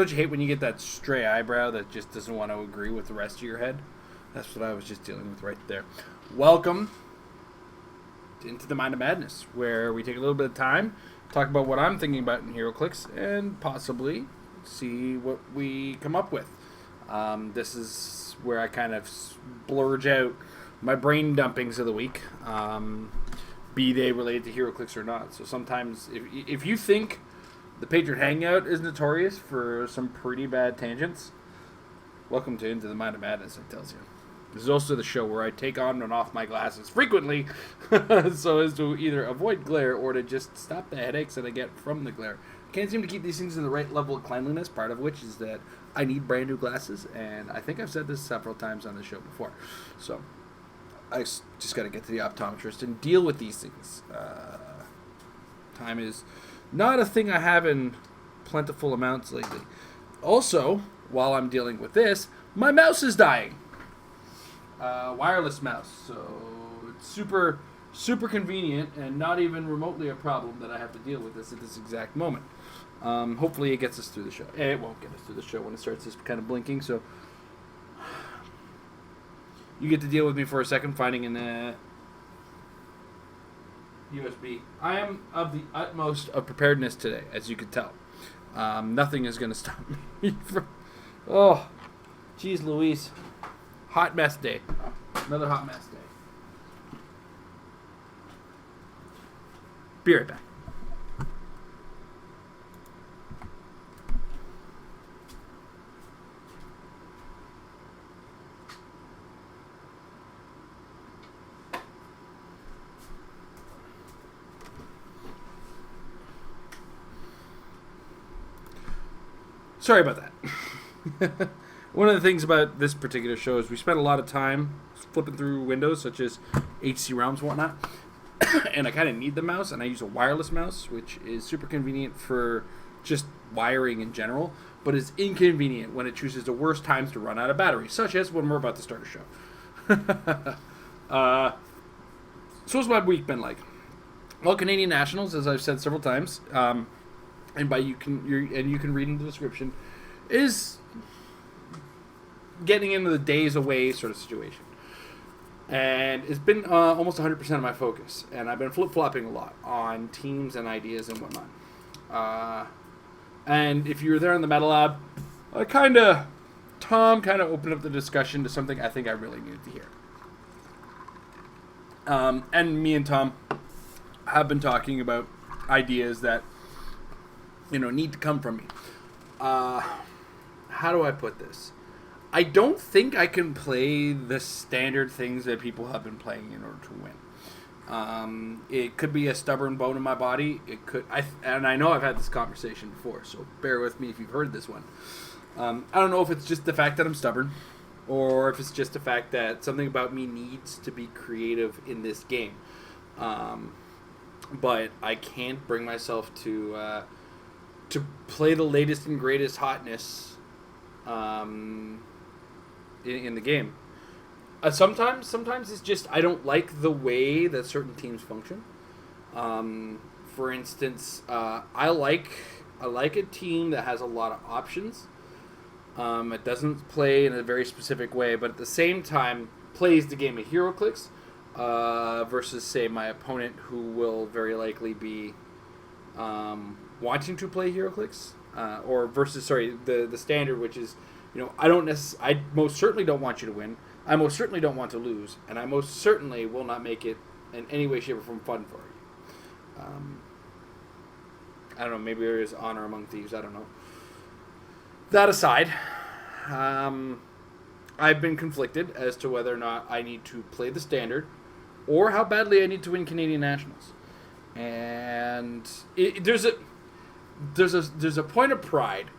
Don't you hate when you get that stray eyebrow that just doesn't want to agree with the rest of your head? That's what I was just dealing with right there. Welcome into the Mind of Madness, where we take a little bit of time, talk about what I'm thinking about in Heroclix, and possibly see what we come up with. This is where I kind of splurge out my brain dumpings of the week, be they related to Heroclix or not. So sometimes, if you think the Patriot Hangout is notorious for some pretty bad tangents, welcome to Into the Mind of Madness, it tells you. This is also the show where I take on and off my glasses frequently so as to either avoid glare or to just stop the headaches that I get from the glare. I can't seem to keep these things in the right level of cleanliness, part of which is that I need brand new glasses, and I think I've said this several times on the show before. So I just got to get to the optometrist and deal with these things. Time is not a thing I have in plentiful amounts lately. Also, while I'm dealing with this, my mouse is dying. Wireless mouse, so it's super convenient and not even remotely a problem that I have to deal with this at this exact moment. Hopefully it gets us through the show. It won't get us through the show when it starts this kind of blinking, so you get to deal with me for a second finding an USB. I am of the utmost of preparedness today, as you can tell. Nothing is going to stop me from... Oh, geez Louise. Hot mess day. Another hot mess day. Be right back. Sorry about that. One of the things about this particular show is we spend a lot of time flipping through windows, such as HC ROMs and whatnot, and I kind of need the mouse, and I use a wireless mouse, which is super convenient for just wiring in general, but is inconvenient when it chooses the worst times to run out of battery, such as when we're about to start a show. So what's my week been like? Well, Canadian Nationals, as I've said several times, and you can read in the description, is getting into the days away sort of situation. And it's been almost 100% of my focus. And I've been flip-flopping a lot on teams and ideas and whatnot. And if you were there in the Meta Lab, Tom kind of opened up the discussion to something I think I really needed to hear. And me and Tom have been talking about ideas that, need to come from me. How do I put this? I don't think I can play the standard things that people have been playing in order to win. It could be a stubborn bone in my body. It could, and I know I've had this conversation before, so bear with me if you've heard this one. I don't know if it's just the fact that I'm stubborn, or if it's just the fact that something about me needs to be creative in this game. But I can't bring myself to play the latest and greatest hotness in the game. Sometimes it's just I don't like the way that certain teams function. For instance, I like a team that has a lot of options. It doesn't play in a very specific way, but at the same time plays the game of Heroclix versus, say, my opponent, who will very likely be wanting to play Heroclix, or versus the standard, which is, I most certainly don't want you to win. I most certainly don't want to lose, and I most certainly will not make it in any way, shape, or form fun for you. I don't know. Maybe there is honor among thieves. I don't know. That aside, I've been conflicted as to whether or not I need to play the standard, or how badly I need to win Canadian Nationals. And there's a point of pride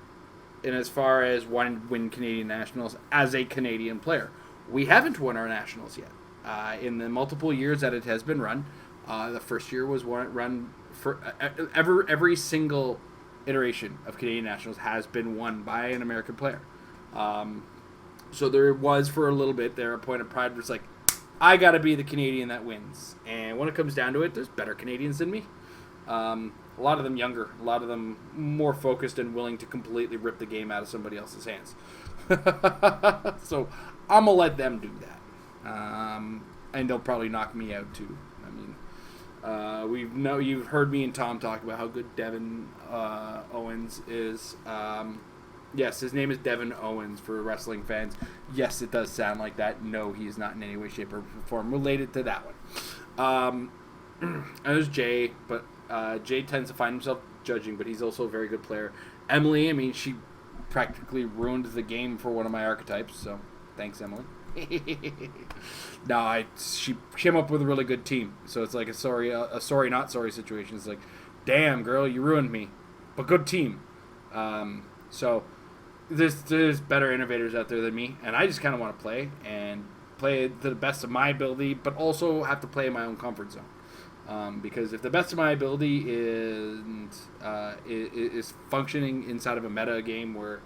in as far as wanting to win Canadian Nationals as a Canadian player. We haven't won our Nationals yet. In the multiple years that it has been run, the first year was run for every single iteration of Canadian Nationals has been won by an American player. So there was, for a little bit there, a point of pride where it's like, I gotta be the Canadian that wins. And when it comes down to it, there's better Canadians than me. A lot of them younger. A lot of them more focused and willing to completely rip the game out of somebody else's hands. So I'm going to let them do that. And they'll probably knock me out too. I mean, you've heard me and Tom talk about how good Devin Owens is. Yes, his name is Devin Owens for wrestling fans. Yes, it does sound like that. No, he is not in any way, shape, or form related to that one. And there's Jay, but Jay tends to find himself judging, but he's also a very good player. Emily, I mean, she practically ruined the game for one of my archetypes, so thanks, Emily. No, she came up with a really good team, so it's like a sorry not sorry situation. It's like, damn girl, you ruined me, but good team. So there's better innovators out there than me, and I just kind of want to play to the best of my ability, but also have to play in my own comfort zone. Because if the best of my ability is functioning inside of a meta game where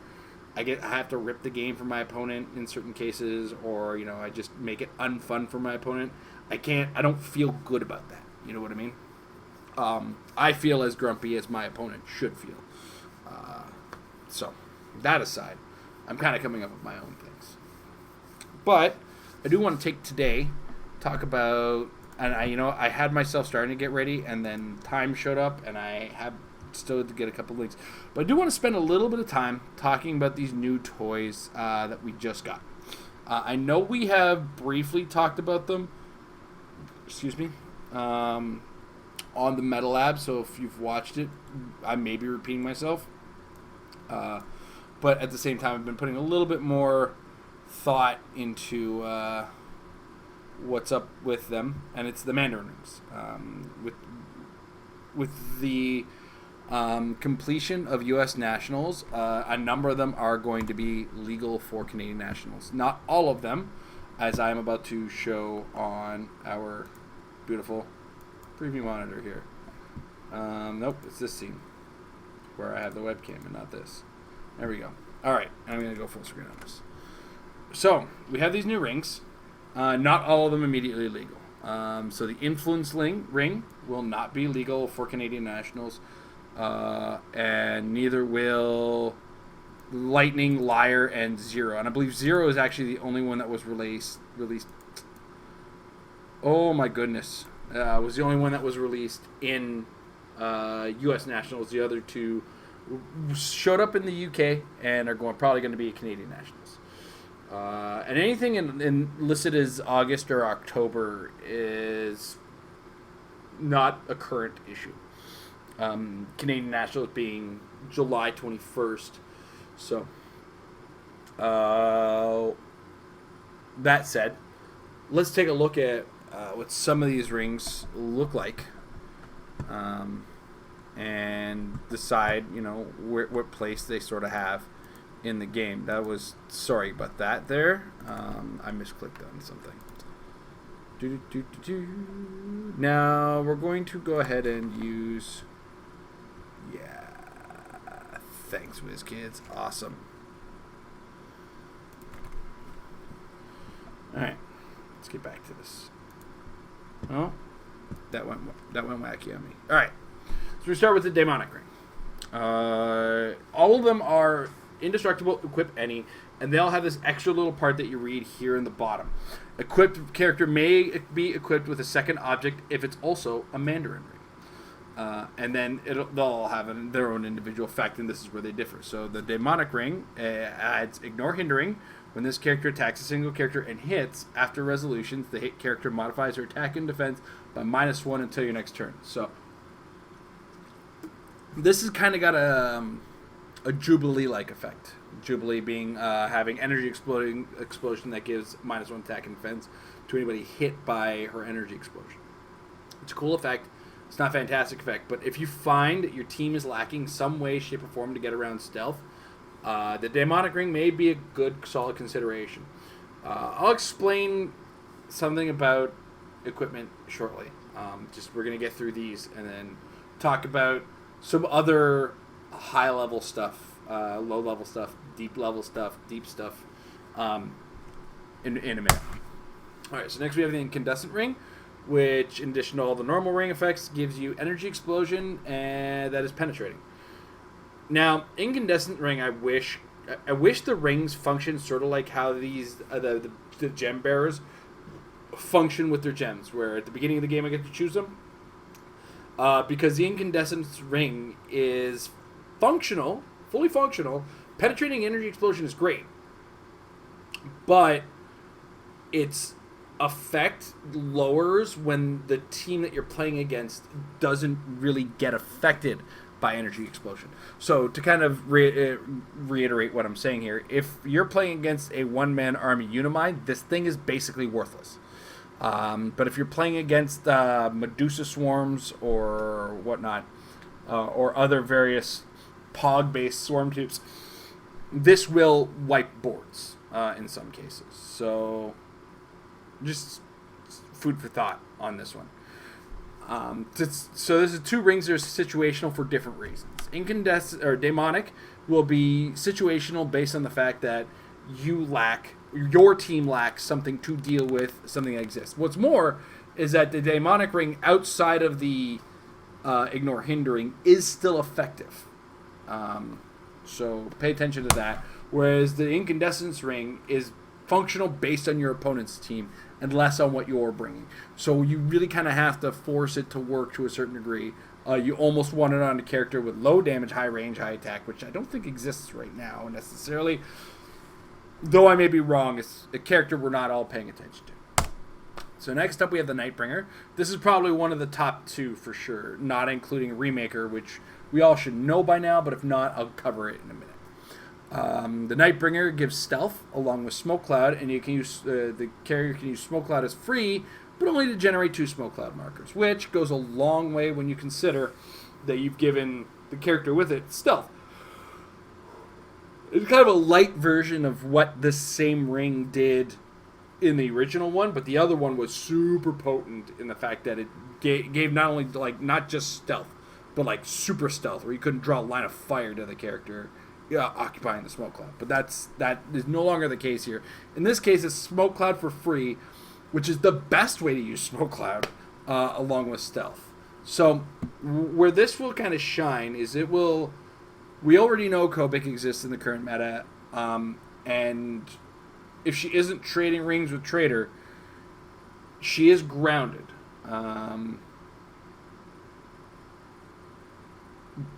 I have to rip the game from my opponent in certain cases, or I just make it unfun for my opponent, I don't feel good about that. You know what I mean? I feel as grumpy as my opponent should feel. So that aside, I'm kind of coming up with my own things. But I do want to take today, talk about, and I had myself starting to get ready, and then time showed up, and I have still to get a couple links. But I do want to spend a little bit of time talking about these new toys that we just got. I know we have briefly talked about them, on the Meta Lab, so if you've watched it, I may be repeating myself. But at the same time, I've been putting a little bit more thought into what's up with them, and it's the Mandarin rings. With the completion of U.S. nationals, a number of them are going to be legal for Canadian nationals. Not all of them, as I am about to show on our beautiful preview monitor here. Nope, it's this scene where I have the webcam and not this. There we go. All right, I'm going to go full screen on this. So, we have these new rings. Not all of them immediately legal. So the Influence ring will not be legal for Canadian nationals, and neither will Lightning, Liar, and Zero. And I believe Zero is actually the only one that was released. Oh my goodness. Was the only one that was released in U.S. nationals. The other two showed up in the UK and are probably going to be Canadian nationals. And anything listed as August or October is not a current issue. Canadian nationals being July 21st. So, that said, let's take a look at what some of these rings look like. And decide, what place they sort of have in the game. Sorry about that there. I misclicked on something. Now we're going to go ahead and use, thanks WizKids, awesome. Alright, let's get back to this. Oh, that went wacky on me. Alright. So we start with the Demonic Ring. All of them are indestructible, equip any, and they all have this extra little part that you read here in the bottom. Equipped character may be equipped with a second object if it's also a Mandarin ring. And then they'll all have their own individual effect, and this is where they differ. So the Demonic Ring adds Ignore Hindering. When this character attacks a single character and hits, after resolutions, the hit character modifies her attack and defense by -1 until your next turn. So this has kind of got a Jubilee-like effect. Jubilee being having energy explosion that gives -1 attack and defense to anybody hit by her energy explosion. It's a cool effect. It's not a fantastic effect, but if you find that your team is lacking some way, shape, or form to get around stealth, the Demonic Ring may be a good, solid consideration. I'll explain something about equipment shortly. We're going to get through these and then talk about some other high-level stuff, low-level stuff, deep-level stuff, deep stuff in a minute. All right, so next we have the Incandescent Ring. which, in addition to all the normal ring effects, gives you energy explosion and that is penetrating. Now, incandescent ring, I wish the rings function sort of like how these the gem bearers function with their gems, where at the beginning of the game I get to choose them. Because the incandescent ring is functional, fully functional. Penetrating energy explosion is great, but its effect lowers when the team that you're playing against doesn't really get affected by energy explosion. So to kind of reiterate what I'm saying here, if you're playing against a one-man army Unimind, this thing is basically worthless. But if you're playing against Medusa swarms or whatnot, or other various Pog-based swarm tubes, this will wipe boards in some cases. So just food for thought on this one. So this is two rings that are situational for different reasons. Incandescent or demonic will be situational based on the fact that your team lacks something to deal with something that exists. What's more is that the demonic ring outside of the ignore hindering is still effective. So pay attention to that. Whereas the incandescence ring is functional based on your opponent's team and less on what you're bringing. So you really kind of have to force it to work to a certain degree. You almost want it on a character with low damage, high range, high attack, which I don't think exists right now necessarily. Though I may be wrong, it's a character we're not all paying attention to. So next up we have the Nightbringer. This is probably one of the top two for sure, not including Remaker, which we all should know by now, but if not, I'll cover it in a minute. The Nightbringer gives stealth along with Smoke Cloud, and you can use the carrier can use Smoke Cloud as free, but only to generate 2 Smoke Cloud markers, which goes a long way when you consider that you've given the character with it stealth. It's kind of a light version of what this same ring did in the original one, but the other one was super potent in the fact that it gave not only not just stealth, but super stealth, where you couldn't draw a line of fire to the character occupying the Smoke Cloud. But that is no longer the case here. In this case, it's Smoke Cloud for free, which is the best way to use Smoke Cloud along with stealth. So where this will kind of shine is we already know Kobik exists in the current meta, and if she isn't trading rings with Trader, she is grounded.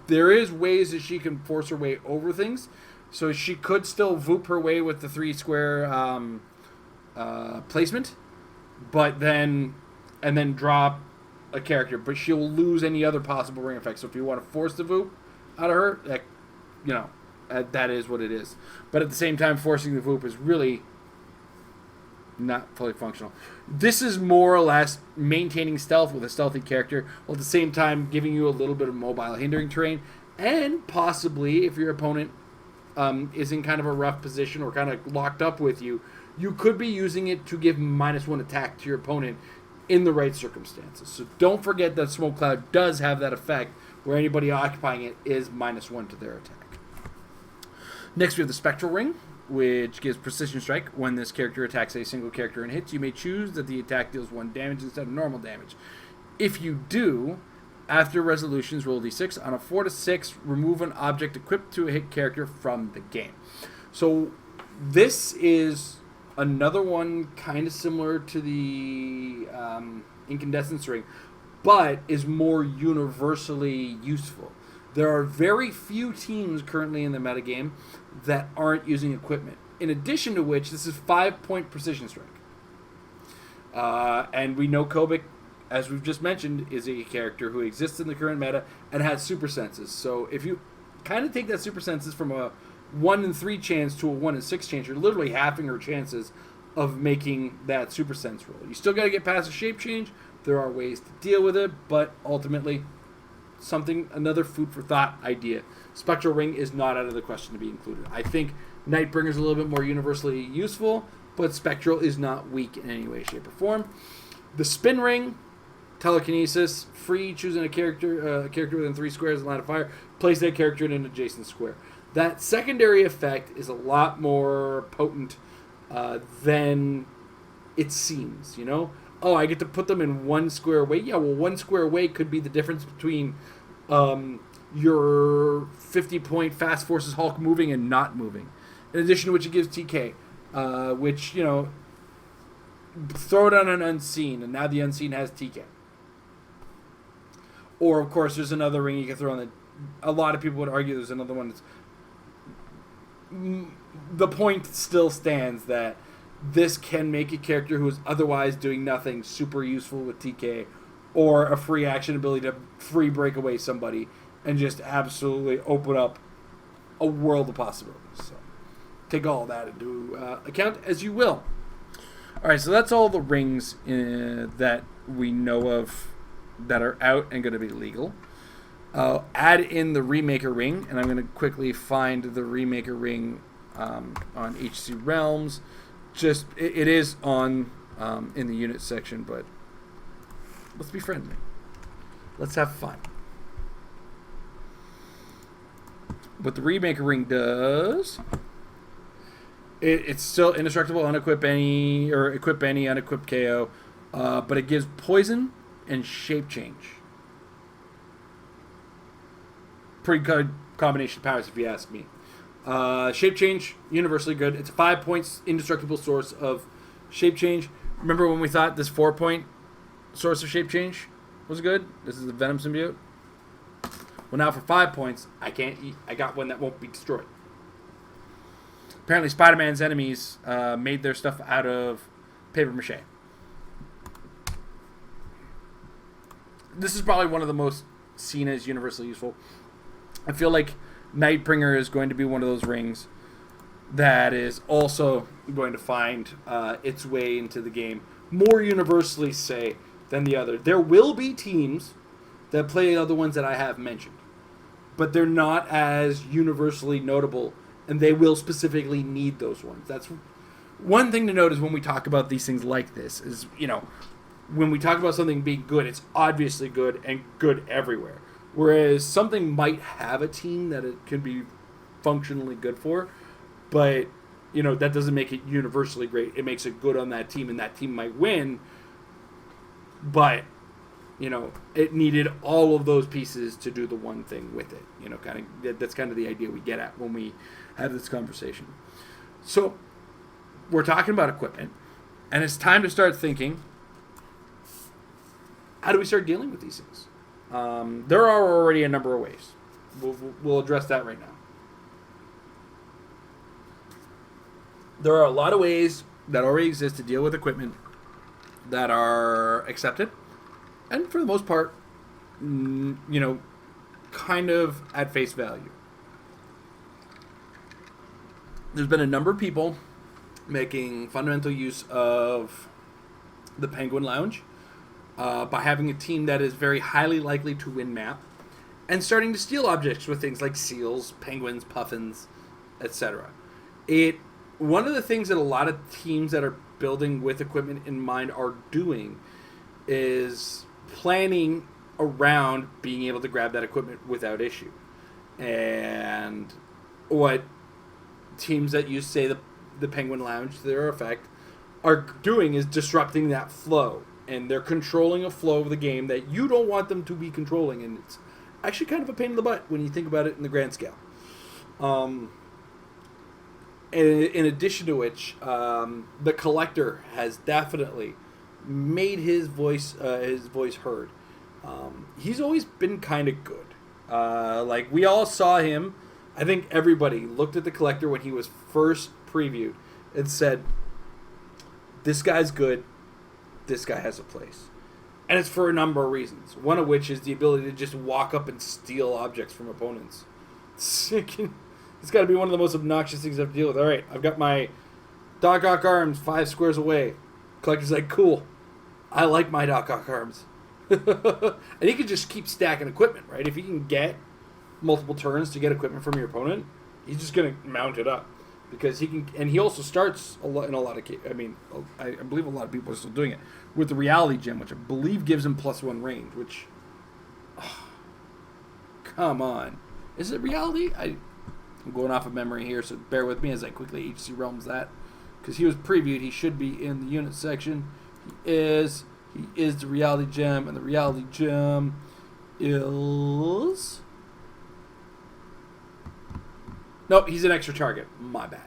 There is ways that she can force her way over things, so she could still voop her way with the 3 square placement, but then drop a character, but she'll lose any other possible ring effect. So if you want to force the voop out of her, that is what it is. But at the same time, forcing the voop is really not fully functional. This is more or less maintaining stealth with a stealthy character, while at the same time giving you a little bit of mobile hindering terrain, and possibly, if your opponent is in kind of a rough position or kind of locked up with you, you could be using it to give -1 attack to your opponent in the right circumstances. So don't forget that Smoke Cloud does have that effect, where anybody occupying it is -1 to their attack. Next we have the Spectral Ring, which gives Precision Strike. When this character attacks a single character and hits, you may choose that the attack deals 1 damage instead of normal damage. If you do, after resolutions, roll d6. On a 4 to 6, remove an object equipped to a hit character from the game. So this is another one kind of similar to the Incandescence Ring, but is more universally useful. There are very few teams currently in the metagame that aren't using equipment. In addition to which, this is 5-point Precision Strike. And we know Kobik, as we've just mentioned, is a character who exists in the current meta and has super senses. So if you kind of take that super senses from a 1 in 3 chance to a 1 in 6 chance, you're literally halving her chances of making that super sense roll. You still got to get past a shape change. There are ways to deal with it, but ultimately, another food for thought idea. Spectral Ring is not out of the question to be included. I think Nightbringer is a little bit more universally useful, but Spectral is not weak in any way, shape, or form. The Spin Ring, telekinesis, free, choosing a character within 3 squares of line of fire, place that character in an adjacent square. That secondary effect is a lot more potent than it seems, oh, I get to put them in one square away. Yeah, well, one square away could be the difference between your 50-point Fast Forces Hulk moving and not moving. In addition to which it gives TK, which, throw it on an Unseen, and now the Unseen has TK. Or, of course, there's another ring you can throw on the... A lot of people would argue there's another one that's... The point still stands that this can make a character who is otherwise doing nothing super useful with TK, or a free action ability to free break away somebody and just absolutely open up a world of possibilities. So take all that into account as you will. All right, so that's all the rings that we know of that are out and going to be legal. Add in the Remaker ring, and I'm going to quickly find the Remaker ring on HC Realms. Just it is on in the unit section, but let's be friendly. Let's have fun. What the Remaker ring does, it's still indestructible, unequip any, or equip any, unequip KO, but it gives poison and shape change. Pretty good combination of powers, if you ask me. Shape change, universally good. It's a 5 points indestructible source of shape change. Remember when we thought this 4-point source of shape change was good? This is the Venom symbiote. Well, now for 5 points, I got one that won't be destroyed. Apparently, Spider-Man's enemies made their stuff out of paper mache. This is probably one of the most seen as universally useful. I feel like Nightbringer is going to be one of those rings that is also going to find its way into the game more universally, say, than the other. There will be teams that play other ones that I have mentioned, but they're not as universally notable, and they will specifically need those ones. That's one thing to note is when we talk about these things like this is, when we talk about something being good, it's obviously good and good everywhere. Whereas something might have a team that it could be functionally good for, but, that doesn't make it universally great. It makes it good on that team, and that team might win, but, it needed all of those pieces to do the one thing with it. That's kind of the idea we get at when we have this conversation. So, we're talking about equipment, and it's time to start thinking, how do we start dealing with these things? There are already a number of ways. We'll address that right now. There are a lot of ways that already exist to deal with equipment that are accepted, and for the most part, kind of at face value. There's been a number of people making fundamental use of the Penguin Lounge by having a team that is very highly likely to win map and starting to steal objects with things like seals, penguins, puffins, etc. One of the things that a lot of teams that are building with equipment in mind are doing is planning around being able to grab that equipment without issue. And what teams that use, say, the Penguin Lounge, to their effect, are doing is disrupting that flow. And they're controlling a flow of the game that you don't want them to be controlling. And it's actually kind of a pain in the butt when you think about it in the grand scale. In addition to which, the Collector has definitely made his voice heard. He's always been kind of good. Like, we all saw him. I think everybody looked at the Collector when he was first previewed and said, this guy's good. This guy has a place. And it's for a number of reasons. One of which is the ability to just walk up and steal objects from opponents. It's got to be one of the most obnoxious things I have to deal with. All right, I've got my Doc Ock arms 5 squares away. Collector's like, cool. I like my Doc Ock arms. And he can just keep stacking equipment, right? If he can get multiple turns to get equipment from your opponent, he's just going to mount it up. Because he can, and he also starts in a lot of cases. I mean, I believe a lot of people are still doing it with the Reality Gem, which I believe gives him +1 range. Which, come on, is it Reality? I'm going off of memory here, so bear with me as I quickly HC Realms that, because he was previewed. He should be in the unit section. He is the reality gem, and the reality gem is... Nope, he's an extra target. My bad.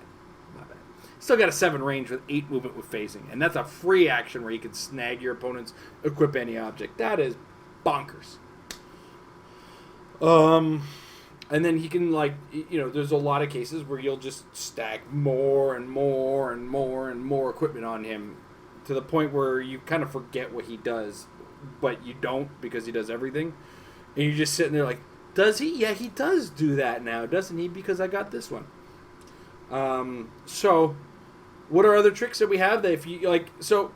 Still got a 7 range with 8 movement with phasing. And that's a free action where you can snag your opponent's equip any object. That is bonkers. And then he can, like, there's a lot of cases where you'll just stack more and more and more and more equipment on him to the point where you kind of forget what he does, but you don't because he does everything. And you're just sitting there like, does he? Yeah, he does do that now, doesn't he? Because I got this one. So, what are other tricks that we have that if you like? So,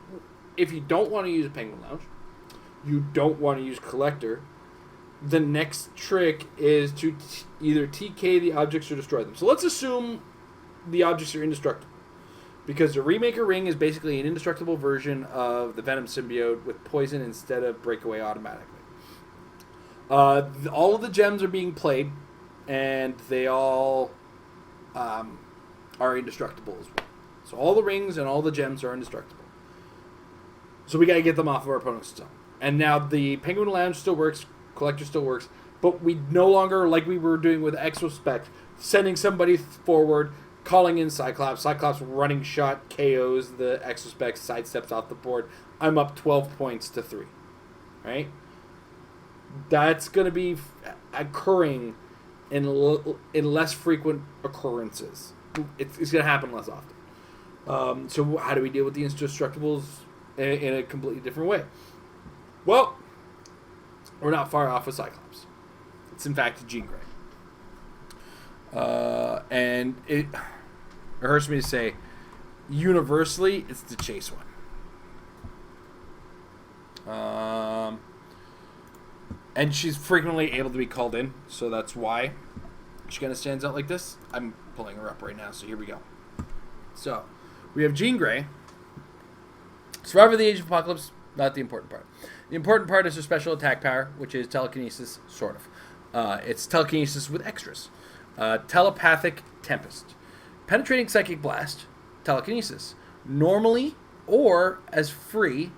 if you don't want to use a Penguin Lounge, you don't want to use Collector. The next trick is to either TK the objects or destroy them. So let's assume the objects are indestructible, because the Remaker Ring is basically an indestructible version of the Venom symbiote with poison instead of breakaway automatically. All of the gems are being played, and they all are indestructible as well. So all the rings and all the gems are indestructible. So we got to get them off of our opponent's zone. And now the Penguin Lounge still works, Collector still works, but we no longer, like we were doing with Exospect, sending somebody forward, calling in Cyclops, Cyclops running shot, KOs the Exospect, sidesteps off the board. I'm up 12 points to 3. Right? That's going to be occurring in less frequent occurrences. It's going to happen less often. So how do we deal with the indestructibles in a completely different way? Well, we're not far off with Cyclops. It's in fact Jean Grey. And it hurts me to say, universally, it's the Chase one. And she's frequently able to be called in, so that's why she kind of stands out like this. I'm pulling her up right now, so here we go. So, we have Jean Grey. Survivor of the Age of Apocalypse, not the important part. The important part is her special attack power, which is telekinesis, sort of. It's telekinesis with extras. Telepathic Tempest. Penetrating Psychic Blast, telekinesis. Normally, or as free.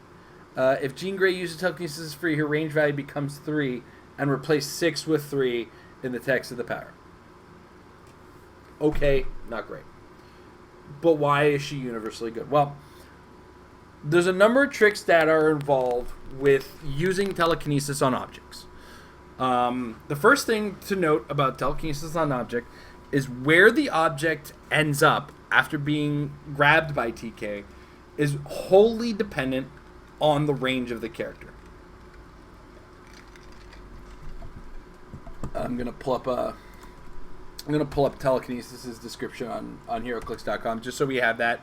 If Jean Grey uses telekinesis as free, her range value becomes 3, and replace 6 with 3 in the text of the power. Okay, not great. But why is she universally good? Well, there's a number of tricks that are involved with using telekinesis on objects. The first thing to note about telekinesis on an object is where the object ends up after being grabbed by TK is wholly dependent on the range of the character. I'm gonna pull up telekinesis' description on Heroclix.com just so we have that,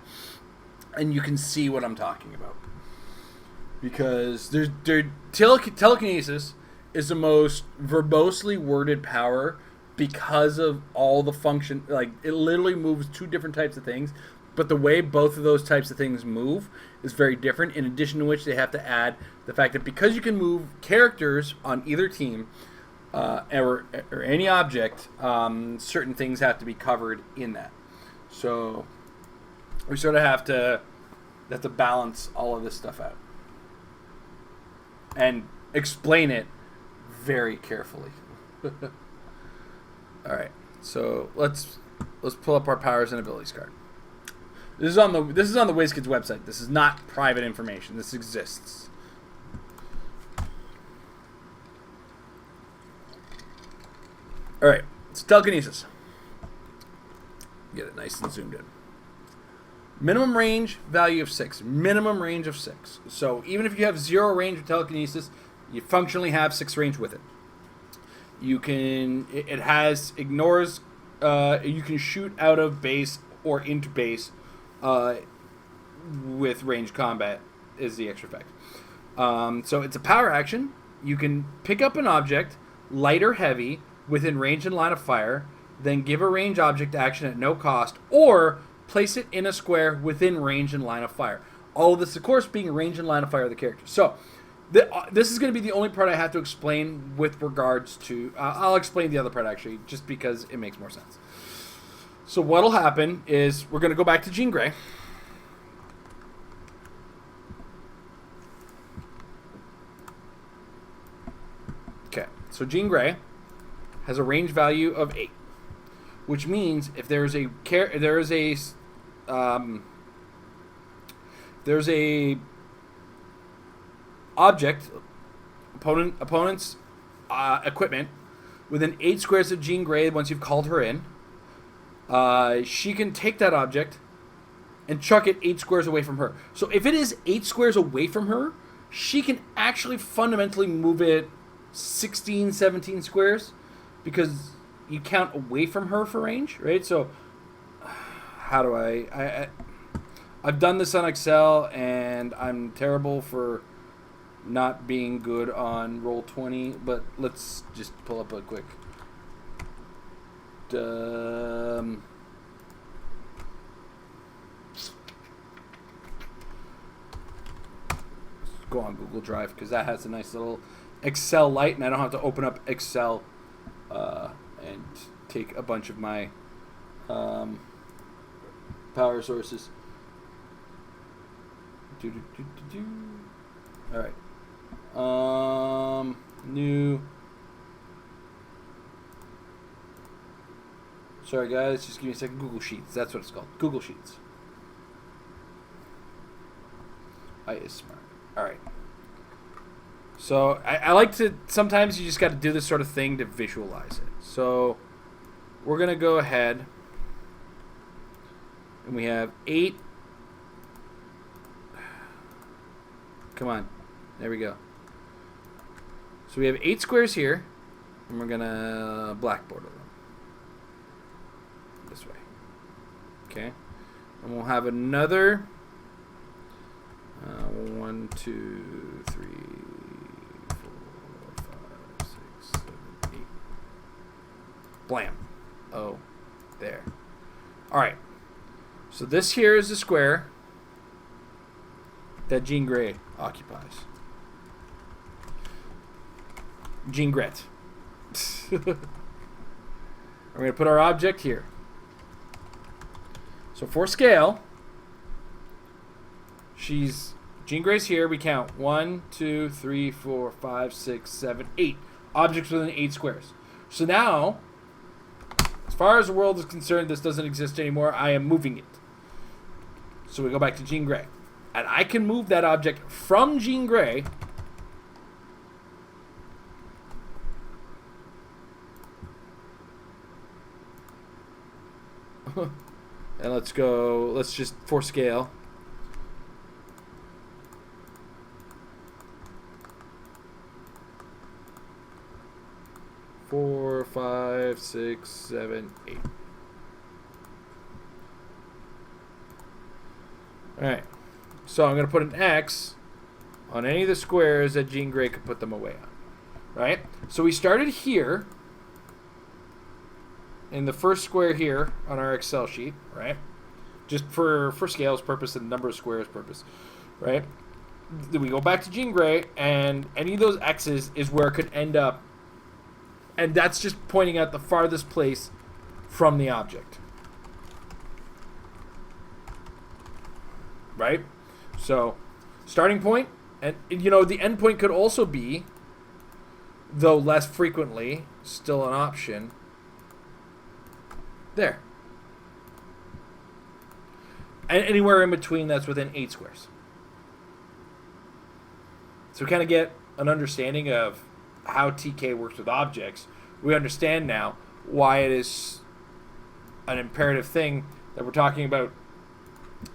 and you can see what I'm talking about. Because telekinesis is the most verbosely worded power because of all the function. Like, it literally moves 2 different types of things, but the way both of those types of things move is very different, in addition to which they have to add the fact that because you can move characters on either team or any object, certain things have to be covered in that. So we sort of have to balance all of this stuff out and explain it very carefully. All right, so let's pull up our powers and abilities card. This is on the WizKids website. This is not private information. This exists. All right, it's telekinesis. Get it nice and zoomed in. Minimum range value of 6. Minimum range of 6. So even if you have 0 range with telekinesis, you functionally have 6 range with it. You can. It has ignores. You can shoot out of base or into base. With range combat is the extra effect. So it's a power action. You can pick up an object, light or heavy, within range and line of fire, then give a range object action at no cost, or place it in a square within range and line of fire. All of this, of course, being range and line of fire of the character. So this is going to be the only part I have to explain with regards to... I'll explain the other part, actually, just because it makes more sense. So what'll happen is we're going to go back to Jean Grey. Okay, so Jean Grey has a range value of 8, which means if there's a object, opponent's equipment within 8 squares of Jean Grey. Once you've called her in, she can take that object and chuck it 8 squares away from her. So if it is 8 squares away from her, she can actually fundamentally move it 16, 17 squares, because you count away from her for range, right? So how do I've done this on Excel, and I'm terrible for not being good on Roll20, but let's just pull up a quick go on Google Drive, because that has a nice little Excel light, and I don't have to open up Excel and take a bunch of my power sources. All right. New. Sorry, guys. Just give me a second. Google Sheets. That's what it's called. Google Sheets. I is smart. All right. So I like to. Sometimes you just got to do this sort of thing to visualize it. So we're gonna go ahead, and we have 8. Come on. There we go. So we have 8 squares here, and we're going to blackboard them this way. Okay. And we'll have another 1, 2, 3, 4, 5, 6, 7, 8. Blam. Oh, there. All right. So this here is the square that Jean Grey occupies. Jean Gret. We're going to put our object here. So for scale, Jean Grey's here. We count 1, 2, 3, 4, 5, 6, 7, 8 objects within 8 squares. So now, as far as the world is concerned, this doesn't exist anymore. I am moving it. So we go back to Jean Grey. And I can move that object from Jean Grey and let's just for scale. Four, 5, 6, 7, 8. Alright. So I'm going to put an X on any of the squares that Jean Grey could put them away on. Right? So we started here in the first square here on our Excel sheet, right? Just for scales purpose and number of squares purpose, right? Then we go back to Jean Grey, and any of those X's is where it could end up, and that's just pointing out the farthest place from the object, right? So starting point, and the end point could also be, though less frequently, still an option, there. And anywhere in between that's within 8 squares. So we kind of get an understanding of how TK works with objects. We understand now why it is an imperative thing that we're talking about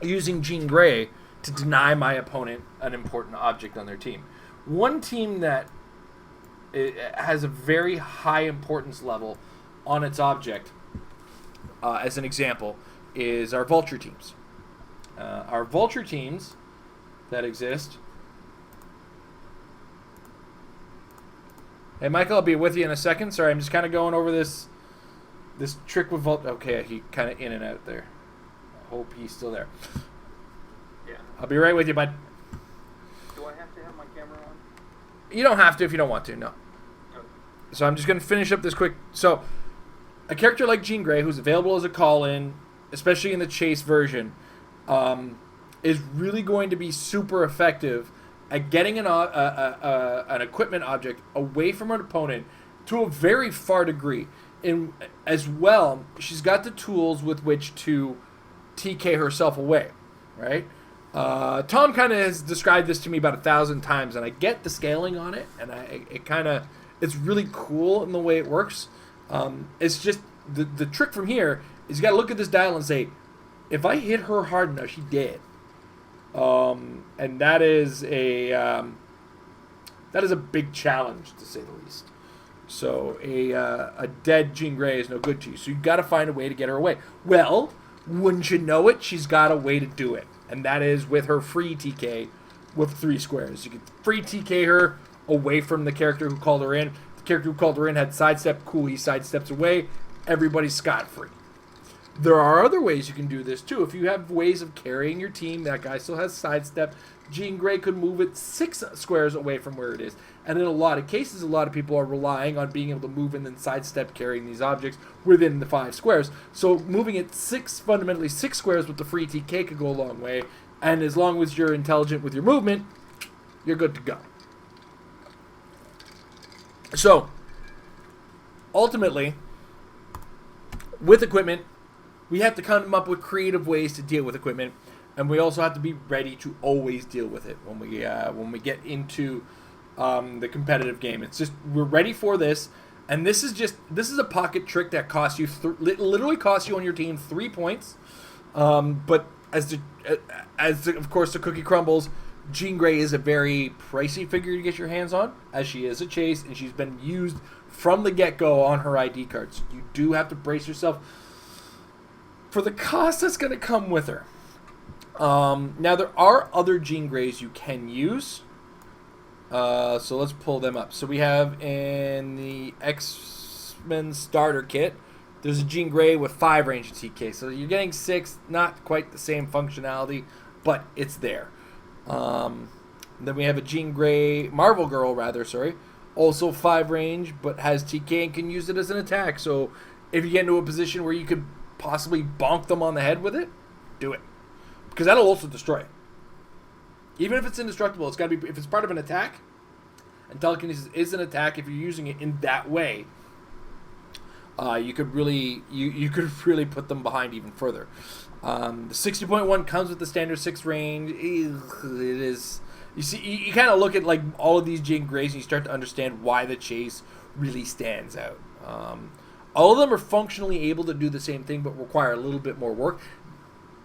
using Jean Grey to deny my opponent an important object on their team. One team that has a very high importance level on its object, as an example, is our vulture teams. Our vulture teams that exist. Hey, Michael, I'll be with you in a second. Sorry, I'm just kind of going over this trick with vulture. Okay, he kind of in and out there. I hope he's still there. Yeah. I'll be right with you, bud. Do I have to have my camera on? You don't have to if you don't want to, no. Okay. So I'm just going to finish up this quick. So a character like Jean Grey, who's available as a call-in, especially in the chase version, is really going to be super effective at getting an equipment object away from an opponent to a very far degree. And as well, she's got the tools with which to TK herself away, right? Tom kind of has described this to me about 1,000 times, and I get the scaling on it, and it's really cool in the way it works. It's just the trick from here is you got to look at this dial and say, if I hit her hard enough, she's dead. And that is a big challenge, to say the least. So a dead Jean Grey is no good to you. So you got to find a way to get her away. Well, wouldn't you know it? She's got a way to do it, and that is with her free TK with 3 squares. You can free TK her away from the character who called her in. The character who called her in had sidestep. Cool, he sidesteps away. Everybody's scot-free. There are other ways you can do this too. If you have ways of carrying your team, that guy still has sidestep. Jean Grey could move it 6 squares away from where it is. And in a lot of cases, a lot of people are relying on being able to move and then sidestep carrying these objects within the 5 squares. So moving it fundamentally 6 squares with the free TK could go a long way. And as long as you're intelligent with your movement, you're good to go. So, ultimately, with equipment, we have to come up with creative ways to deal with equipment, and we also have to be ready to always deal with it when we get into the competitive game. It's just we're ready for this, and this is a pocket trick that costs you literally costs you on your team 3 points. But as of course the cookie crumbles, Jean Grey is a very pricey figure to get your hands on, as she is a chase, and she's been used from the get-go on her ID cards. You do have to brace yourself for the cost that's going to come with her. Now, there are other Jean Greys you can use. So let's pull them up. So we have in the X-Men starter kit, there's a Jean Grey with 5 range of TK. So you're getting 6, not quite the same functionality, but it's there. Then we have a Jean Grey, Marvel Girl rather, also 5 range, but has TK and can use it as an attack. So if you get into a position where you could possibly bonk them on the head with it, do it. Because that'll also destroy it. Even if it's indestructible, it's got to be, if it's part of an attack, and telekinesis is an attack, if you're using it in that way, you could really put them behind even further. The 60.1 comes with the standard 6 range. It is, you see, you kind of look at like all of these Jean Greys and you start to understand why the chase really stands out. All of them are functionally able to do the same thing, but require a little bit more work.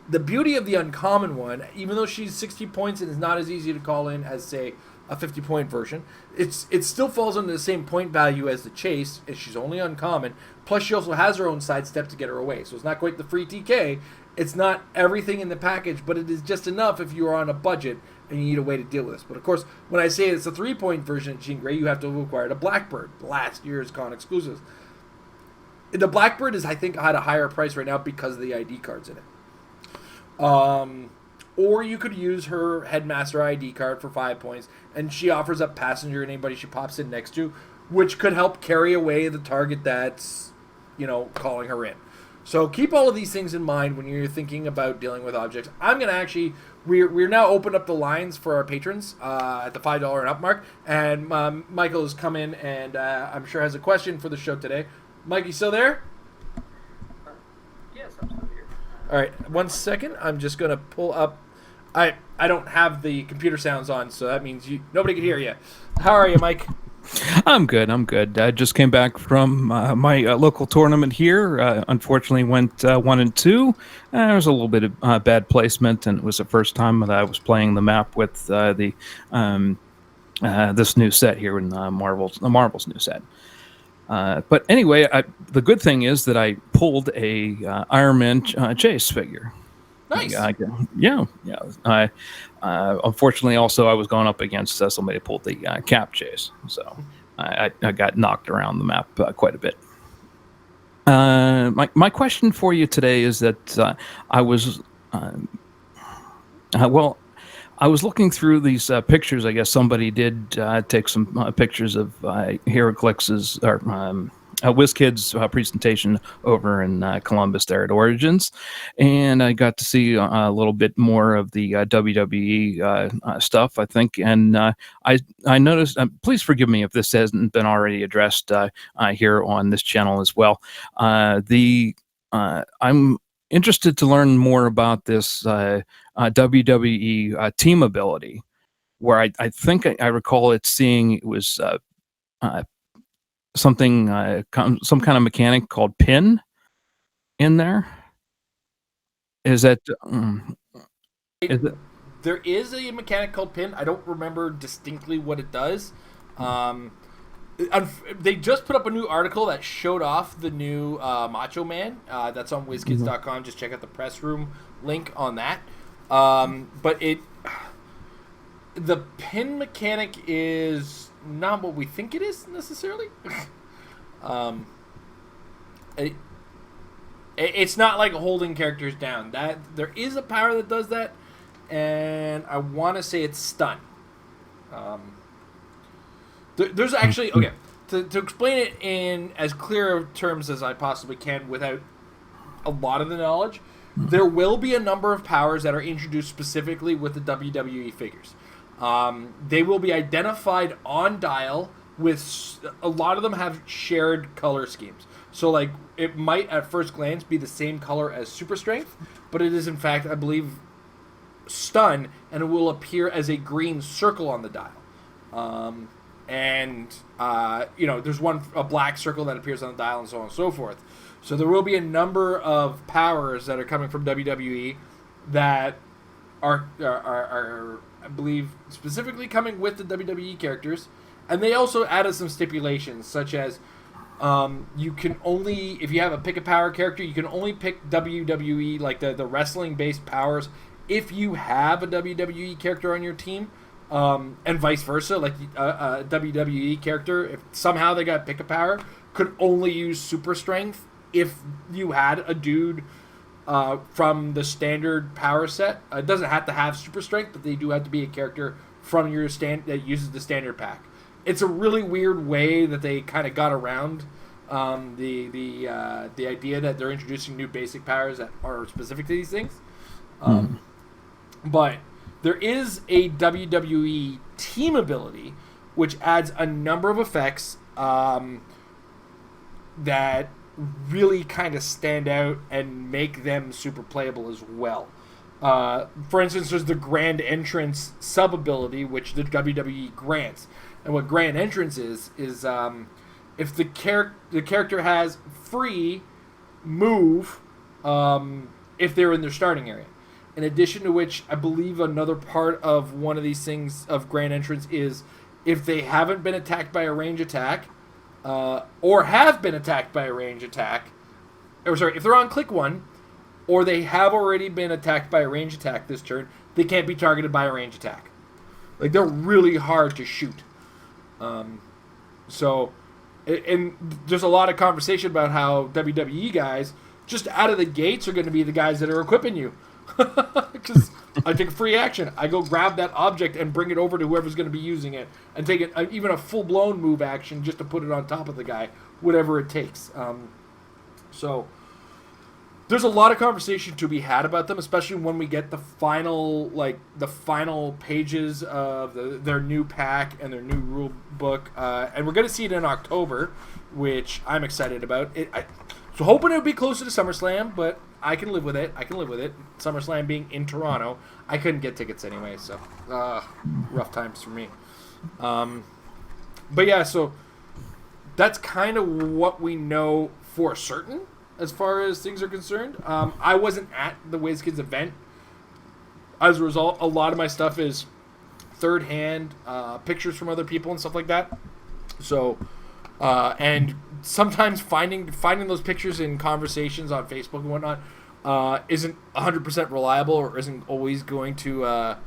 The beauty of the uncommon one, even though she's 60 points and is not as easy to call in as, say, a 50-point version, it still falls under the same point value as the chase, as she's only uncommon. Plus, she also has her own sidestep to get her away. So it's not quite the free TK. It's not everything in the package, but it is just enough if you are on a budget and you need a way to deal with this. But of course, when I say it's a 3-point version of Jean Grey, you have to have acquired a Blackbird, last year's con exclusive. The Blackbird is, I think, at a higher price right now because of the ID cards in it. Or you could use her Headmaster ID card for 5 points, and she offers up Passenger and anybody she pops in next to, which could help carry away the target that's, calling her in. So keep all of these things in mind when you're thinking about dealing with objects. I'm going to actually, we're now open up the lines for our patrons at the $5 and up mark, and Michael has come in and I'm sure has a question for the show today. Mike, you still there? Yes, I'm still here. All right, 1 second. I'm just going to pull up. I don't have the computer sounds on, so that means nobody can hear you. How are you, Mike? I'm good. I just came back from my local tournament here. Unfortunately, went 1 and 2. There was a little bit of bad placement, and it was the first time that I was playing the map with this new set here in Marvel's new set. But anyway, the good thing is that I pulled a Iron Man chase figure. Nice. Unfortunately, also I was going up against somebody who pulled the Cap chase, so I got knocked around the map quite a bit. My question for you today is that I was looking through these pictures. I guess somebody did take some pictures of Heroclix's or WizKids presentation over in Columbus there at Origins, and I got to see a little bit more of the WWE stuff, I think. And I noticed. Please forgive me if this hasn't been already addressed here on this channel as well. I'm interested to learn more about this WWE team ability, where I think I recall seeing it was something, some kind of mechanic called pin in there. Is that? Is it? There is a mechanic called pin. I don't remember distinctly what it does. They just put up a new article that showed off the new Macho Man. That's on WizKids.com. Just check out the press room link on that. But the pin mechanic is not what we think it is necessarily. It's not like holding characters down. That there is a power that does that, and I want to say it's stun. There's actually to explain it in as clear terms as I possibly can without a lot of the knowledge. There will be a number of powers that are introduced specifically with the WWE figures. They will be identified on dial with a lot of them have shared color schemes. So like it might at first glance be the same color as Super Strength, but it is in fact, I believe, stun, and it will appear as a green circle on the dial. There's a black circle that appears on the dial and so on and so forth. So there will be a number of powers that are coming from WWE that are I believe, specifically coming with the WWE characters. And they also added some stipulations, such as you can only, if you have a pick a power character, you can only pick WWE, like the wrestling-based powers, if you have a WWE character on your team. And vice versa, like a WWE character, if somehow they got pick a power, could only use super strength if you had a dude from the standard power set. It doesn't have to have super strength, but they do have to be a character from your that uses the standard pack. It's a really weird way that they kind of got around the idea that they're introducing new basic powers that are specific to these things. But there is a WWE team ability which adds a number of effects that really kind of stand out and make them super playable as well. For instance, there's the Grand Entrance sub-ability, which the WWE grants. And what Grand Entrance is if the character has free move if they're in their starting area. In addition to which, I believe another part of one of these things of Grand Entrance is if they haven't been attacked by a range attack, or have been attacked by a range attack, if they're on click 1, or they have already been attacked by a range attack this turn, they can't be targeted by a range attack. Like, they're really hard to shoot. And there's a lot of conversation about how WWE guys, just out of the gates, are going to be the guys that are equipping you. Because I take a free action. I go grab that object and bring it over to whoever's going to be using it, and take it even a full-blown move action just to put it on top of the guy, whatever it takes. So there's a lot of conversation to be had about them, especially when we get the final pages of their new pack and their new rule book, and we're going to see it in October, which I'm excited about. So hoping it would be closer to SummerSlam, but I can live with it. SummerSlam being in Toronto, I couldn't get tickets anyway, so rough times for me. But yeah, so that's kind of what we know for certain as far as things are concerned. I wasn't at the WizKids event. As a result, a lot of my stuff is third-hand, pictures from other people and stuff like that. So, and sometimes finding those pictures in conversations on Facebook and whatnot isn't 100% reliable, or isn't always going to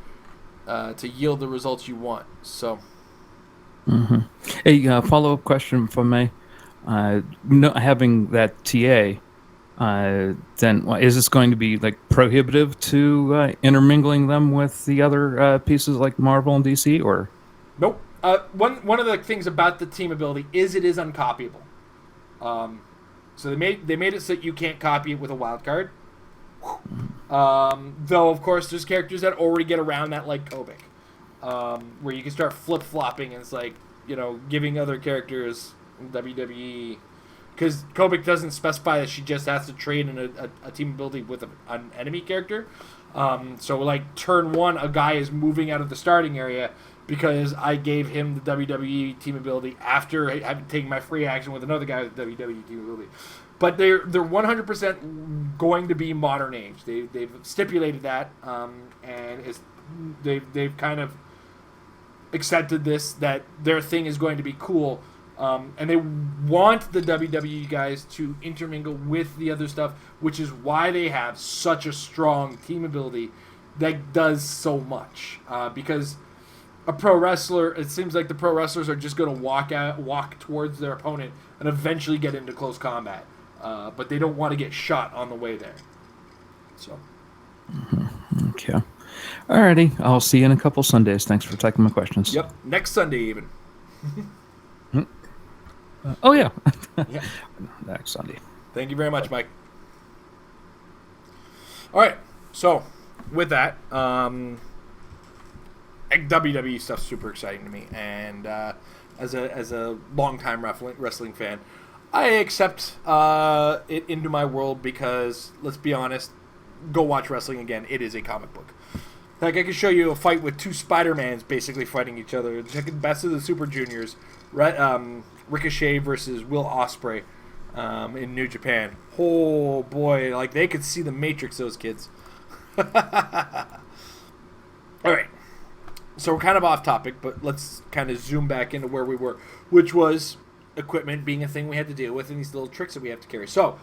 yield the results you want. So, a follow-up question from me. Having that TA, then is this going to be like prohibitive to intermingling them with the other pieces like Marvel and DC, or? Nope. One of the things about the team ability is it is uncopyable. So they made it so that you can't copy it with a wild card. Though of course there's characters that already get around that, like Kobik, where you can start flip flopping and it's like, giving other characters in WWE, because Kobik doesn't specify that she just has to trade in a team ability with an enemy character. So like turn 1, a guy is moving out of the starting area because I gave him the WWE team ability after having taken my free action with another guy with the WWE team ability. But they're 100% going to be modern age. They've stipulated that, and they've kind of accepted this, that their thing is going to be cool, and they want the WWE guys to intermingle with the other stuff, which is why they have such a strong team ability that does so much. Because a pro wrestler, it seems like the pro wrestlers are just going to walk towards their opponent and eventually get into close combat. But they don't want to get shot on the way there. So. Okay. Alrighty. I'll see you in a couple Sundays. Thanks for taking my questions. Yep. Next Sunday even. Oh, yeah. Yeah. Next Sunday. Thank you very much, Mike. All right. So, with that, WWE stuff's super exciting to me. And as a longtime wrestling fan, I accept it into my world because, let's be honest, go watch wrestling again. It is a comic book. Like, I can show you a fight with 2 Spider-Mans basically fighting each other. Check the Best of the Super Juniors. Ricochet versus Will Ospreay in New Japan. Oh, boy. Like, they could see the Matrix, those kids. All right. So we're kind of off topic, but let's kind of zoom back into where we were, which was equipment being a thing we had to deal with and these little tricks that we have to carry. So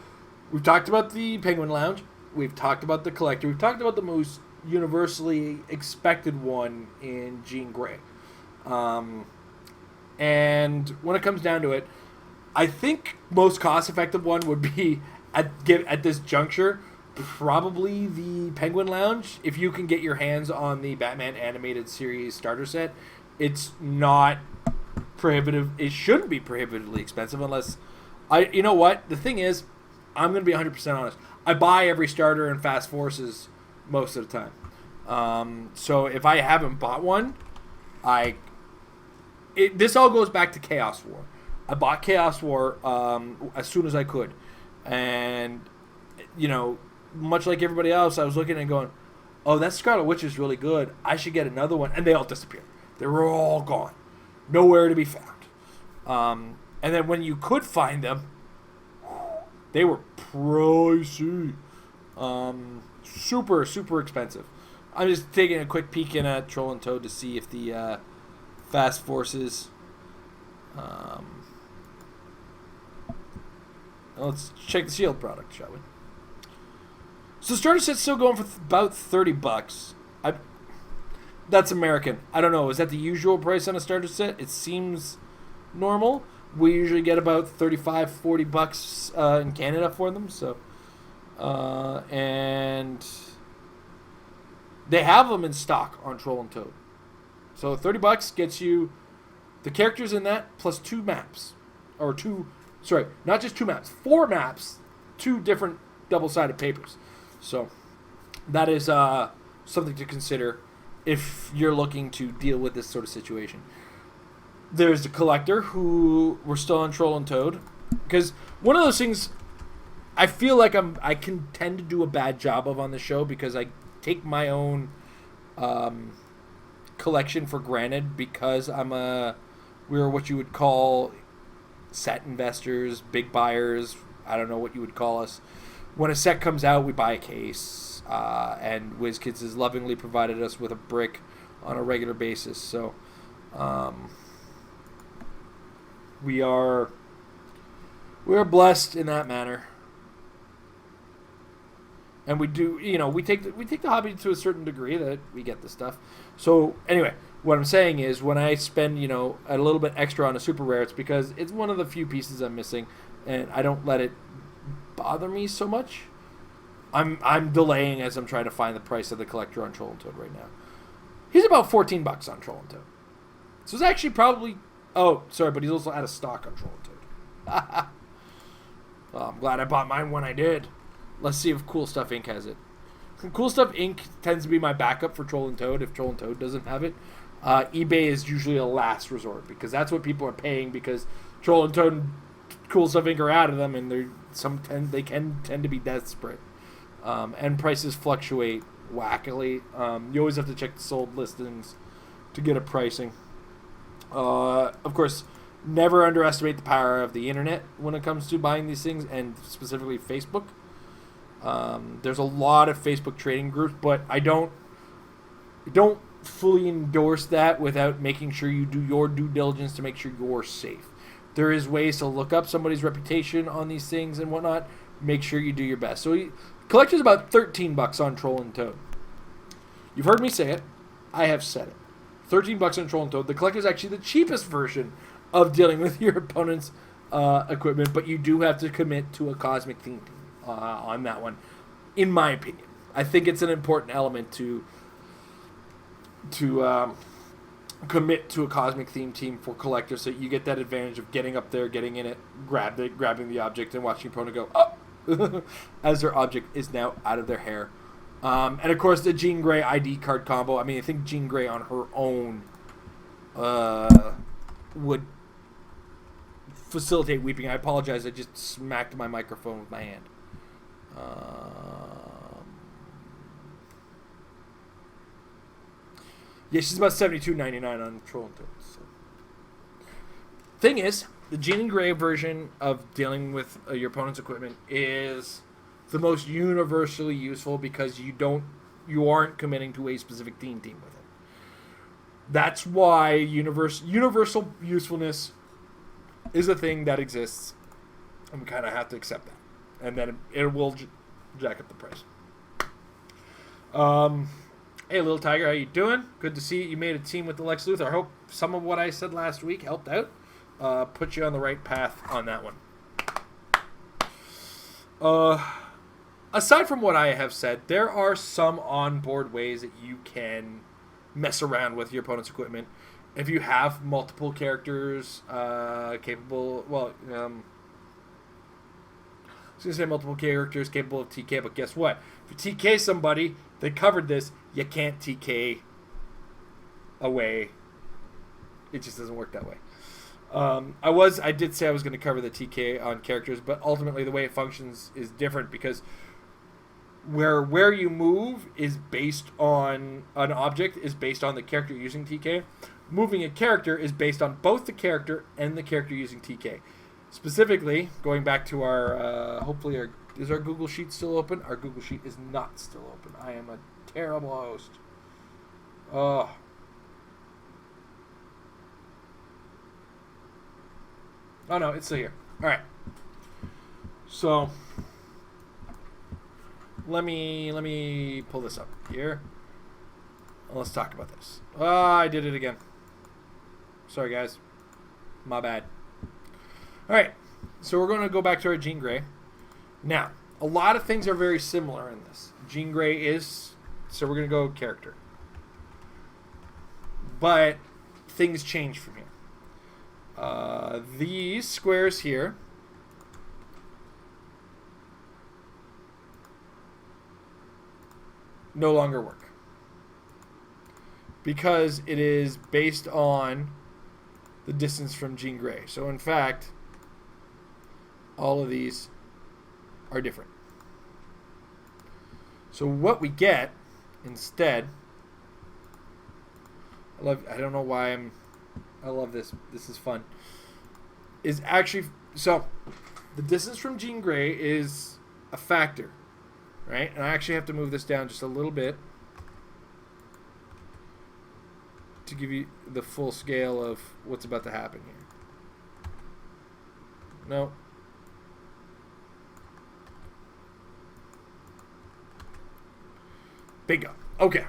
we've talked about the Penguin Lounge. We've talked about the Collector. We've talked about the most universally expected one in Jean Grey. And when it comes down to it, I think most cost-effective one would be, at this juncture, probably the Penguin Lounge. If you can get your hands on the Batman Animated Series starter set, it's not prohibitive. It shouldn't be prohibitively expensive unless you know what? The thing is, I'm going to be 100% honest. I buy every starter in Fast Forces most of the time. So if I haven't bought one, this all goes back to Chaos War. I bought Chaos War as soon as I could. And, much like everybody else, I was looking and going, oh, that Scarlet Witch is really good. I should get another one. And they all disappeared. They were all gone. Nowhere to be found. And then when you could find them, they were pricey. Super, super expensive. I'm just taking a quick peek in at Troll and Toad to see if the Fast Forces... let's check the sealed product, shall we? So the starter set's still going for about $30. That's American. I don't know. Is that the usual price on a starter set? It seems normal. We usually get about $35-$40 in Canada for them. So, and they have them in stock on Troll and Toad. So $30 gets you the characters in that plus 2 maps, not just 2 maps, 4 maps, 2 different double-sided papers. So that is something to consider if you're looking to deal with this sort of situation. There's the Collector, who we're still on Troll and Toad, because one of those things I feel like I can tend to do a bad job of on the show because I take my own collection for granted because we're what you would call set investors, big buyers. I don't know what you would call us. When a set comes out, we buy a case, and WizKids has lovingly provided us with a brick on a regular basis. So, we are blessed in that manner, and we do. We take the hobby to a certain degree that we get the stuff. So anyway, what I'm saying is, when I spend a little bit extra on a super rare, it's because it's one of the few pieces I'm missing, and I don't let it bother me so much. I'm delaying as I'm trying to find the price of the Collector on Troll and Toad right now. He's about $14 on Troll and Toad. So it's actually probably... Oh, sorry, but he's also out of stock on Troll and Toad. I'm glad I bought mine when I did. Let's see if Cool Stuff Inc. has it. Cool Stuff Inc. tends to be my backup for Troll and Toad if Troll and Toad doesn't have it. eBay is usually a last resort because that's what people are paying because Troll and Toad and Cool Stuff Inc. are out of them and they can tend to be desperate. And prices fluctuate wackily. You always have to check the sold listings to get a pricing. Of course, never underestimate the power of the internet when it comes to buying these things, and specifically Facebook. There's a lot of Facebook trading groups, but I don't fully endorse that without making sure you do your due diligence to make sure you're safe. There is ways to look up somebody's reputation on these things and whatnot. Make sure you do your best. So collector's about $13 on Troll and Toad. You've heard me say it. I have said it. $13 on Troll and Toad. The collector is actually the cheapest version of dealing with your opponent's equipment, but you do have to commit to a cosmic theme on that one, in my opinion. I think it's an important element to commit to a cosmic theme team for collectors, so you get that advantage of getting up there, getting in it, grabbing the object, and watching your opponent go, oh, as their object is now out of their hair. And of course, the Jean Grey ID card combo. I mean, I think Jean Grey on her own would facilitate weeping. I apologize. I just smacked my microphone with my hand. Yeah, she's about $72.99 on Troll and Toad. So. Thing is, the Jean Grey version of dealing with your opponent's equipment is the most universally useful because you aren't committing to a specific team with it. That's why universal usefulness is a thing that exists, and we kind of have to accept that. And then it will jack up the price. Hey, Little Tiger, how you doing? Good to see you made a team with the Lex Luthor. I hope some of what I said last week helped out. Put you on the right path on that one. Aside from what I have said, there are some onboard ways that you can mess around with your opponent's equipment. If you have multiple characters capable, I was going to say multiple characters capable of TK, but guess what? If you TK somebody, they covered this, you can't TK away. It just doesn't work that way. I did say I was going to cover the TK on characters, but ultimately the way it functions is different because where you move is based on an object is based on the character using TK. Moving a character is based on both the character and the character using TK. Specifically, going back to our, is our Google Sheet still open? Our Google Sheet is not still open. I am a terrible host. Oh no, it's still here. All right. So let me pull this up here. Let's talk about this. I did it again. Sorry, guys. My bad. All right. So we're going to go back to our Jean Grey. Now, a lot of things are very similar in this. Jean Grey is, so we're going to go character. But things change from here. These squares here no longer work because it is based on the distance from Jean Grey. So in fact, all of these are different. So what we get instead, I don't know why I love this. This is fun. Is actually, so the distance from Jean Grey is a factor, right? And I actually have to move this down just a little bit to give you the full scale of what's about to happen here. No. Bingo. Okay.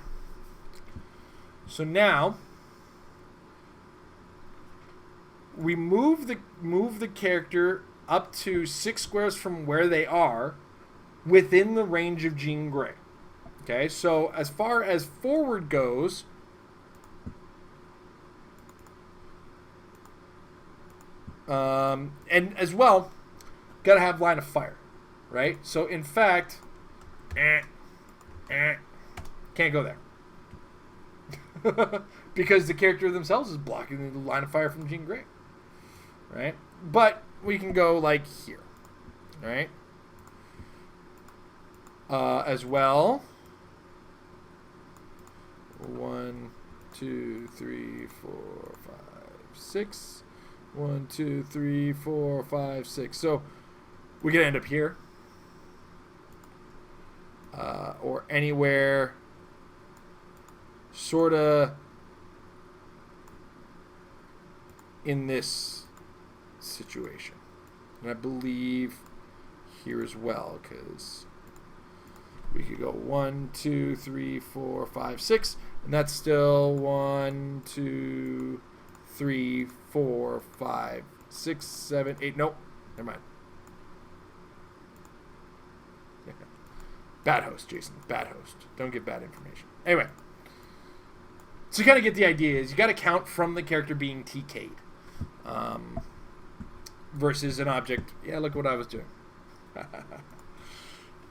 So now we move the character up to 6 squares from where they are within the range of Jean Grey. Okay, so as far as forward goes, and as well, got to have line of fire, right? So in fact, can't go there. Because the character themselves is blocking the line of fire from Jean Grey, right? But we can go like here, right? As well. 1, 2, 3, 4, 5, 6. 1, 2, 3, 4, 5, 6. So we could end up here, or anywhere, sort of in this situation, and I believe here as well, because we could go 1, 2, 3, 4, 5, 6, and that's still 1, 2, 3, 4, 5, 6, 7, 8. Nope, never mind. Bad host, Jason. Bad host. Don't give bad information. Anyway, so you kind of get the idea. Is you got to count from the character being TK'd, versus an object. Yeah, look what I was doing.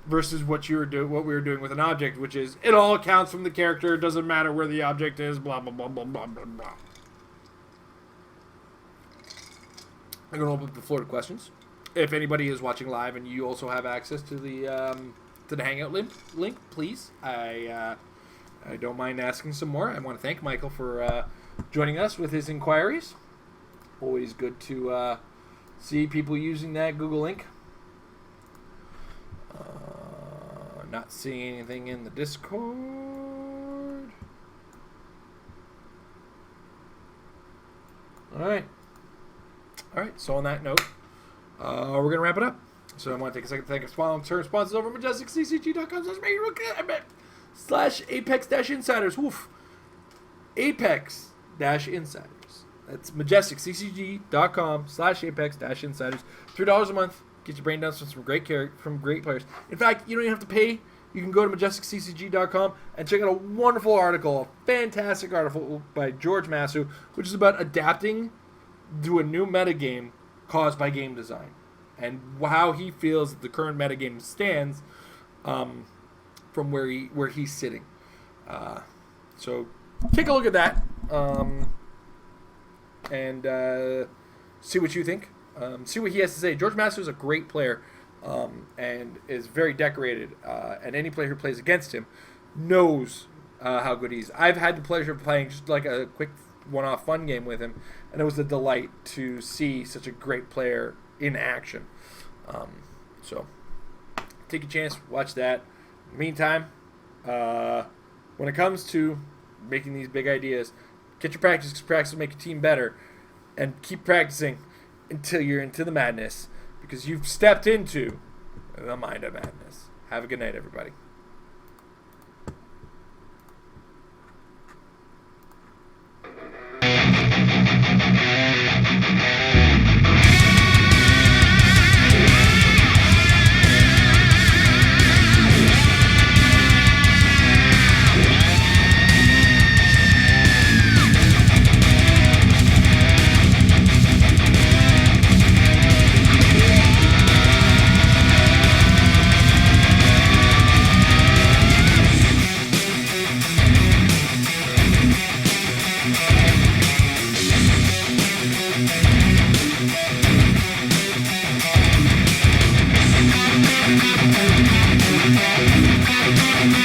Versus what you were doing, what we were doing with an object, which is it all counts from the character. It doesn't matter where the object is. Blah blah blah blah blah blah blah. I'm gonna open up the floor to questions. If anybody is watching live and you also have access to the Hangout link, please. I don't mind asking some more. I want to thank Michael for joining us with his inquiries. Always good to see people using that Google link. Not seeing anything in the Discord. All right. So on that note, we're gonna wrap it up. So I want to take a second to thank our sponsors over MajesticCCG.com/Apex-Insiders. Woof. Apex-Insiders. That's MajesticCCG.com/Apex-Insiders. $3 a month. Get your brain down from great players. In fact, you don't even have to pay. You can go to MajesticCCG.com and check out a wonderful article, a fantastic article by George Masu, which is about adapting to a new metagame caused by game design, and how he feels that the current metagame stands from where he's sitting. So take a look at that and see what you think. See what he has to say. George Master is a great player and is very decorated, and any player who plays against him knows how good he is. I've had the pleasure of playing just like a quick one-off fun game with him, and it was a delight to see such a great player in action. So take a chance, watch that. In the meantime, when it comes to making these big ideas, get your practice, because practice will make your team better, and keep practicing until you're into the madness, because you've stepped into the mind of madness. Have a good night, everybody.